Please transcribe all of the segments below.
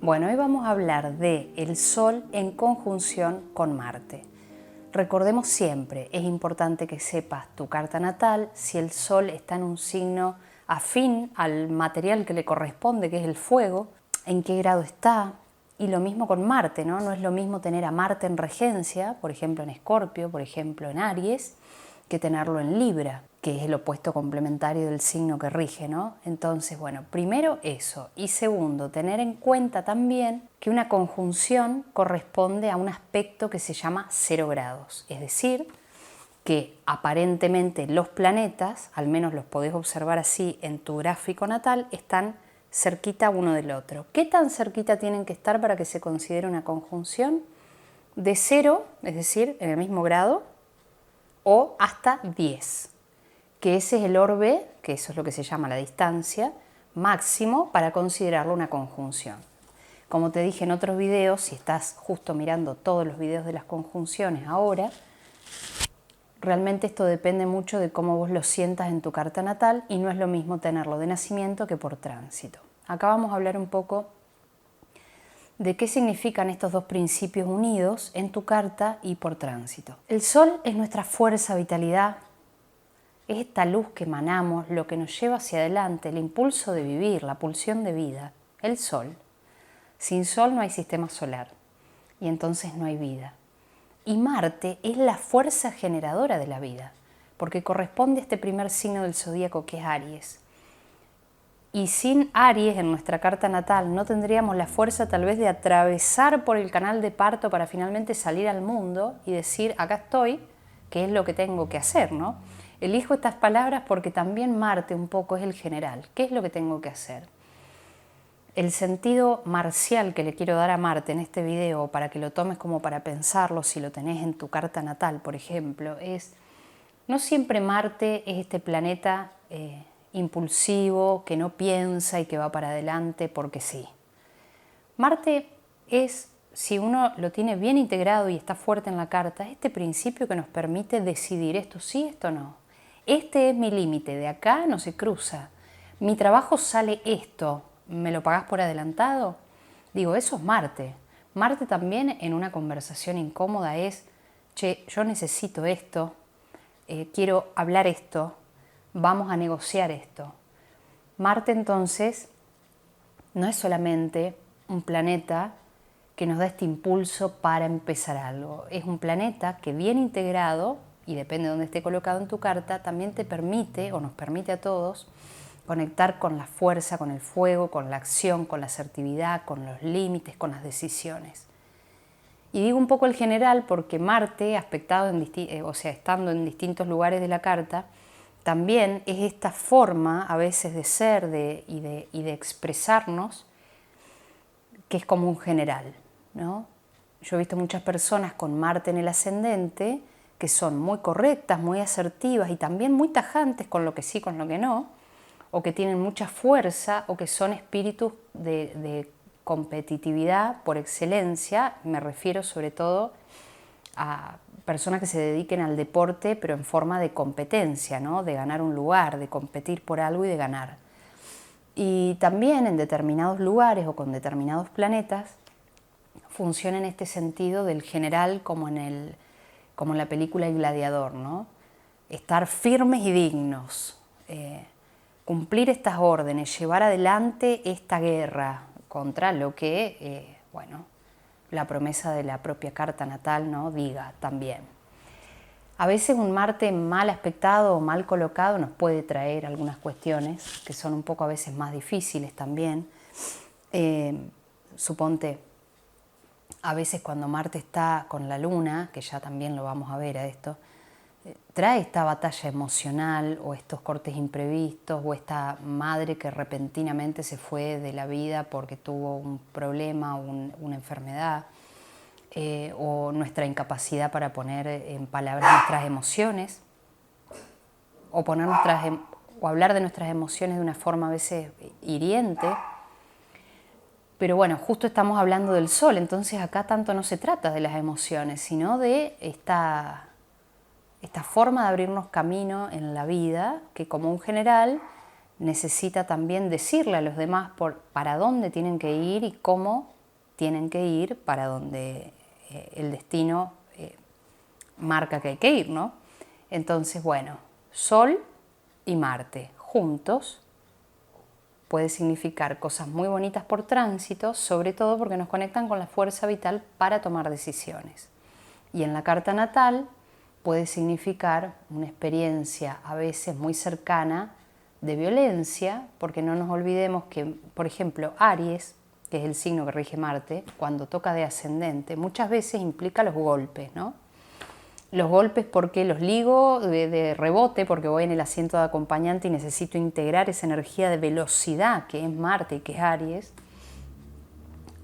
Bueno, hoy vamos a hablar de el Sol en conjunción con Marte. Recordemos siempre, es importante que sepas tu carta natal, si el Sol está en un signo afín al material que le corresponde, que es el fuego, en qué grado está, y lo mismo con Marte, ¿no? No es lo mismo tener a Marte en regencia, por ejemplo en Escorpio, por ejemplo en Aries, que tenerlo en Libra, que es el opuesto complementario del signo que rige, ¿no? Entonces, bueno, primero eso. Y segundo, tener en cuenta también que una conjunción corresponde a un aspecto que se llama 0 grados. Es decir, que aparentemente los planetas, al menos los podés observar así en tu gráfico natal, están cerquita uno del otro. ¿Qué tan cerquita tienen que estar para que se considere una conjunción? De 0, es decir, en el mismo grado, o hasta 10, que ese es el orbe, que eso es lo que se llama la distancia, máximo para considerarlo una conjunción. Como te dije en otros videos, si estás justo mirando todos los videos de las conjunciones ahora, realmente esto depende mucho de cómo vos lo sientas en tu carta natal y no es lo mismo tenerlo de nacimiento que por tránsito. Acá vamos a hablar un poco de qué significan estos dos principios unidos en tu carta y por tránsito. El Sol es nuestra fuerza, vitalidad, es esta luz que emanamos, lo que nos lleva hacia adelante, el impulso de vivir, la pulsión de vida, el Sol. Sin Sol no hay sistema solar y entonces no hay vida. Y Marte es la fuerza generadora de la vida, porque corresponde a este primer signo del zodíaco que es Aries. Y sin Aries en nuestra carta natal no tendríamos la fuerza tal vez de atravesar por el canal de parto para finalmente salir al mundo y decir, acá estoy, ¿qué es lo que tengo que hacer?, ¿no? Elijo estas palabras porque también Marte un poco es el general. ¿Qué es lo que tengo que hacer? El sentido marcial que le quiero dar a Marte en este video, para que lo tomes como para pensarlo, si lo tenés en tu carta natal, por ejemplo, es, no siempre Marte es este planeta impulsivo, que no piensa y que va para adelante porque sí. Marte es, si uno lo tiene bien integrado y está fuerte en la carta, es este principio que nos permite decidir esto sí, esto no. Este es mi límite, de acá no se cruza. Mi trabajo sale esto, ¿me lo pagás por adelantado? Digo, eso es Marte. Marte también en una conversación incómoda es, che, yo necesito esto, quiero hablar esto, vamos a negociar esto. Marte entonces no es solamente un planeta que nos da este impulso para empezar algo. Es un planeta que bien integrado, y depende de dónde esté colocado en tu carta, también te permite, o nos permite a todos, conectar con la fuerza, con el fuego, con la acción, con la asertividad, con los límites, con las decisiones. Y digo un poco el general porque Marte, aspectado estando en distintos lugares de la carta, también es esta forma a veces de ser y de expresarnos, que es como un general, ¿no? Yo he visto muchas personas con Marte en el ascendente que son muy correctas, muy asertivas y también muy tajantes con lo que sí, con lo que no, o que tienen mucha fuerza o que son espíritus de competitividad por excelencia. Me refiero sobre todo a personas que se dediquen al deporte pero en forma de competencia, ¿no? De ganar un lugar, de competir por algo y de ganar. Y también en determinados lugares o con determinados planetas funciona en este sentido del general como en la película El Gladiador, ¿no? Estar firmes y dignos, cumplir estas órdenes, llevar adelante esta guerra contra lo que, la promesa de la propia carta natal, ¿no?, diga también. A veces un Marte mal aspectado o mal colocado nos puede traer algunas cuestiones que son un poco a veces más difíciles también. Suponte, a veces cuando Marte está con la Luna, que ya también lo vamos a ver a esto, trae esta batalla emocional o estos cortes imprevistos o esta madre que repentinamente se fue de la vida porque tuvo un problema o una enfermedad. O nuestra incapacidad para poner en palabras nuestras emociones, o hablar de nuestras emociones de una forma a veces hiriente. Pero bueno, justo estamos hablando del Sol, entonces acá tanto no se trata de las emociones, sino de esta forma de abrirnos camino en la vida, que como un general necesita también decirle a los demás para dónde tienen que ir y cómo tienen que ir para donde el destino marca que hay que ir, ¿no? Entonces, bueno, Sol y Marte juntos puede significar cosas muy bonitas por tránsito, sobre todo porque nos conectan con la fuerza vital para tomar decisiones. Y en la carta natal puede significar una experiencia a veces muy cercana de violencia, porque no nos olvidemos que, por ejemplo, Aries, que es el signo que rige Marte, cuando toca de ascendente, muchas veces implica los golpes, ¿no? Los golpes porque los ligo de rebote, porque voy en el asiento de acompañante y necesito integrar esa energía de velocidad que es Marte y que es Aries,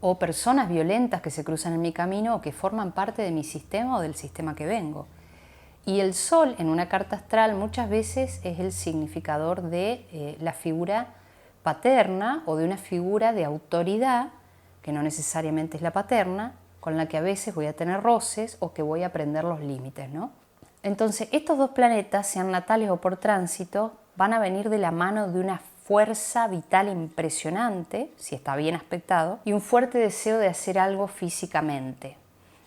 o personas violentas que se cruzan en mi camino o que forman parte de mi sistema o del sistema que vengo. Y el Sol en una carta astral muchas veces es el significador de la figura paterna o de una figura de autoridad, que no necesariamente es la paterna, con la que a veces voy a tener roces o que voy a aprender los límites, ¿no? Entonces, estos dos planetas, sean natales o por tránsito, van a venir de la mano de una fuerza vital impresionante, si está bien aspectado, y un fuerte deseo de hacer algo físicamente.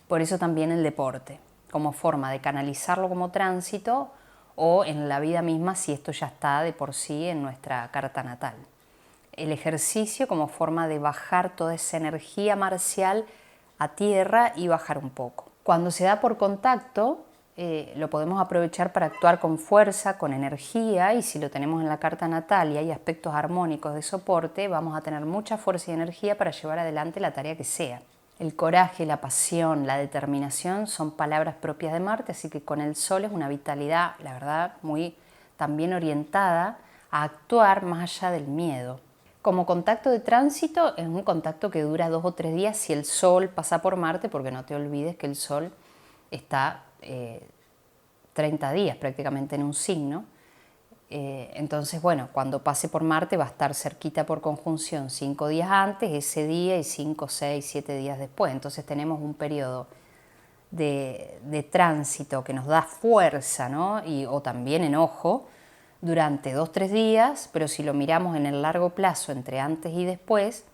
Por eso también el deporte, como forma de canalizarlo como tránsito o en la vida misma si esto ya está de por sí en nuestra carta natal. El ejercicio como forma de bajar toda esa energía marcial a tierra y bajar un poco. Cuando se da por contacto, lo podemos aprovechar para actuar con fuerza, con energía, y si lo tenemos en la carta natal y hay aspectos armónicos de soporte, vamos a tener mucha fuerza y energía para llevar adelante la tarea que sea. El coraje, la pasión, la determinación son palabras propias de Marte, así que con el Sol es una vitalidad, la verdad, muy también orientada a actuar más allá del miedo. Como contacto de tránsito es un contacto que dura 2 o 3 días si el Sol pasa por Marte, porque no te olvides que el Sol está 30 días prácticamente en un signo. Entonces, bueno, cuando pase por Marte va a estar cerquita por conjunción 5 días antes, ese día y 5, 6, 7 días después. Entonces tenemos un periodo de tránsito que nos da fuerza, ¿no? O también enojo durante 2 o 3 días, pero si lo miramos en el largo plazo entre antes y después,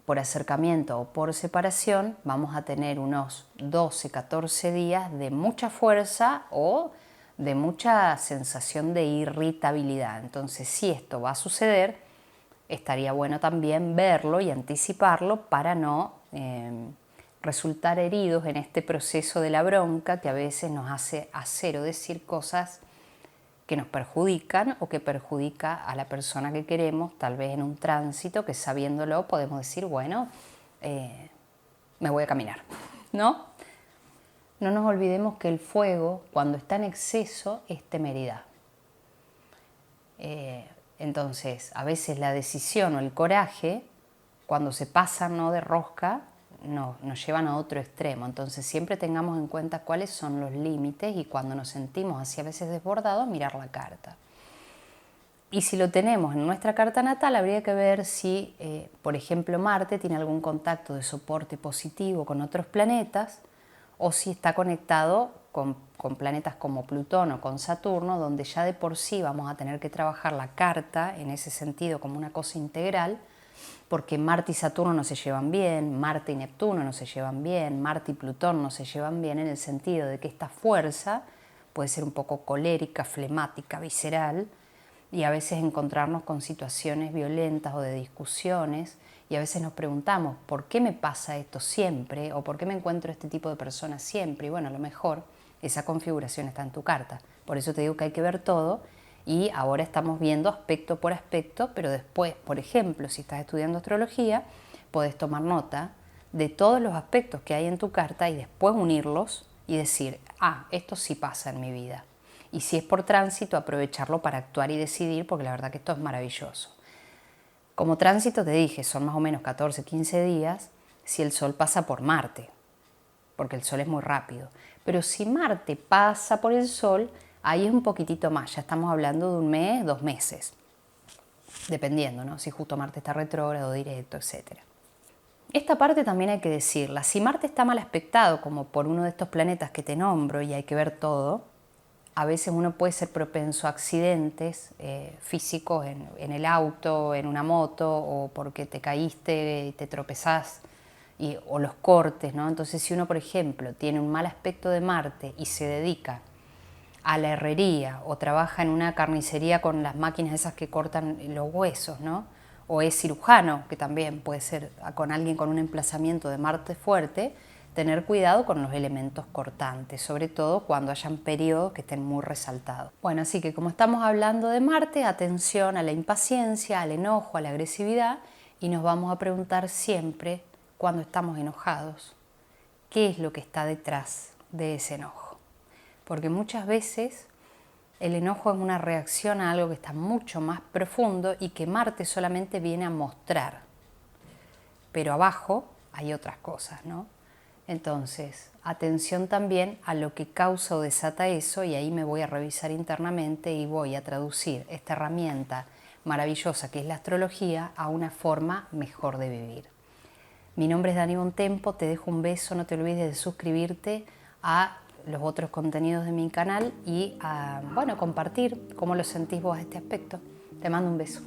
por acercamiento o por separación, vamos a tener unos 12, 14 días de mucha fuerza o de mucha sensación de irritabilidad. Entonces, si esto va a suceder, estaría bueno también verlo y anticiparlo para no resultar heridos en este proceso de la bronca que a veces nos hace hacer o decir cosas que nos perjudican o que perjudica a la persona que queremos, tal vez en un tránsito que sabiéndolo podemos decir, bueno, me voy a caminar, ¿no? No nos olvidemos que el fuego, cuando está en exceso, es temeridad. Entonces, a veces la decisión o el coraje, cuando se pasan, ¿no?, de rosca, nos llevan a otro extremo. Entonces siempre tengamos en cuenta cuáles son los límites y cuando nos sentimos así a veces desbordados, mirar la carta. Y si lo tenemos en nuestra carta natal, habría que ver si, por ejemplo, Marte tiene algún contacto de soporte positivo con otros planetas o si está conectado con planetas como Plutón o con Saturno, donde ya de por sí vamos a tener que trabajar la carta en ese sentido como una cosa integral, porque Marte y Saturno no se llevan bien, Marte y Neptuno no se llevan bien, Marte y Plutón no se llevan bien en el sentido de que esta fuerza puede ser un poco colérica, flemática, visceral, y a veces encontrarnos con situaciones violentas o de discusiones, y a veces nos preguntamos, ¿por qué me pasa esto siempre? ¿O por qué me encuentro este tipo de personas siempre? Y bueno, a lo mejor esa configuración está en tu carta. Por eso te digo que hay que ver todo. Y ahora estamos viendo aspecto por aspecto, pero después, por ejemplo, si estás estudiando astrología, podés tomar nota de todos los aspectos que hay en tu carta y después unirlos y decir, esto sí pasa en mi vida. Y si es por tránsito, aprovecharlo para actuar y decidir, porque la verdad que esto es maravilloso. Como tránsito te dije, son más o menos 14, 15 días si el Sol pasa por Marte, porque el Sol es muy rápido. Pero si Marte pasa por el Sol, ahí es un poquitito más, ya estamos hablando de 1 mes, 2 meses, dependiendo, ¿no?, si justo Marte está retrógrado, directo, etc. Esta parte también hay que decirla, si Marte está mal aspectado, como por uno de estos planetas que te nombro, y hay que ver todo, a veces uno puede ser propenso a accidentes físicos en el auto, en una moto, o porque te caíste y te tropezás o los cortes, ¿no? Entonces, si uno, por ejemplo, tiene un mal aspecto de Marte y se dedica a la herrería o trabaja en una carnicería con las máquinas esas que cortan los huesos, ¿no? O es cirujano, que también puede ser con alguien con un emplazamiento de Marte fuerte, tener cuidado con los elementos cortantes, sobre todo cuando hayan periodos que estén muy resaltados. Bueno, así que como estamos hablando de Marte, atención a la impaciencia, al enojo, a la agresividad, y nos vamos a preguntar siempre cuando estamos enojados, ¿qué es lo que está detrás de ese enojo? Porque muchas veces el enojo es una reacción a algo que está mucho más profundo y que Marte solamente viene a mostrar. Pero abajo hay otras cosas, ¿no? Entonces, atención también a lo que causa o desata eso, y ahí me voy a revisar internamente y voy a traducir esta herramienta maravillosa que es la astrología a una forma mejor de vivir. Mi nombre es Dani Bontempo, te dejo un beso, no te olvides de suscribirte a los otros contenidos de mi canal y a, compartir cómo lo sentís vos a este aspecto. Te mando un beso.